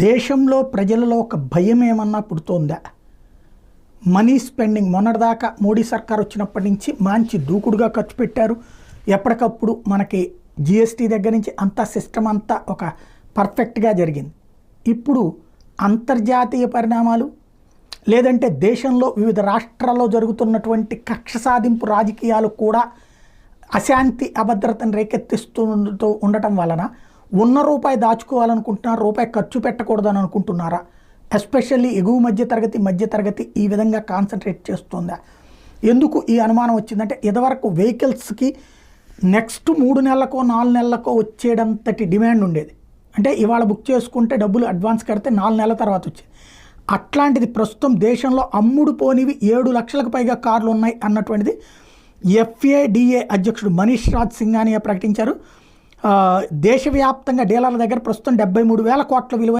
దేశంలో ప్రజలలో ఒక భయం ఏమన్నా పుడుతోందా? మనీ స్పెండింగ్ మొన్నటిదాకా మోడీ సర్కార్ వచ్చినప్పటి నుంచి మంచి దూకుడుగా ఖర్చు పెట్టారు. ఎప్పటికప్పుడు మనకి జిఎస్టీ దగ్గర నుంచి అంతా సిస్టమ్ అంతా ఒక పర్ఫెక్ట్గా జరిగింది. ఇప్పుడు అంతర్జాతీయ పరిణామాలు లేదంటే దేశంలో వివిధ రాష్ట్రాల్లో జరుగుతున్నటువంటి కక్ష సాధింపు రాజకీయాలు కూడా అశాంతి అభద్రతను రేకెత్తిస్తూ ఉండటం వలన ఉన్న రూపాయి దాచుకోవాలనుకుంటున్నారా, రూపాయి ఖర్చు పెట్టకూడదని అనుకుంటున్నారా? ఎస్పెషల్లీ ఎగువ మధ్యతరగతి ఈ విధంగా కాన్సన్ట్రేట్ చేస్తుందా? ఎందుకు ఈ అనుమానం వచ్చిందంటే ఇదివరకు వెహికల్స్కి నెక్స్ట్ 3 నెలలకో 4 నెలలకో వచ్చేటంతటి డిమాండ్ ఉండేది. అంటే ఇవాళ బుక్ చేసుకుంటే డబ్బులు అడ్వాన్స్ కడితే 4 నెలల తర్వాత వచ్చేది. అట్లాంటిది ప్రస్తుతం దేశంలో అమ్ముడు పోనివి 7 లక్షలకు పైగా కార్లు ఉన్నాయి అన్నటువంటిది FADA అధ్యక్షుడు మనీష్ రాజ్ సింఘానియా ప్రకటించారు. దేశవ్యాప్తంగా డీలర్ల దగ్గర ప్రస్తుతం 73,000 కోట్ల విలువ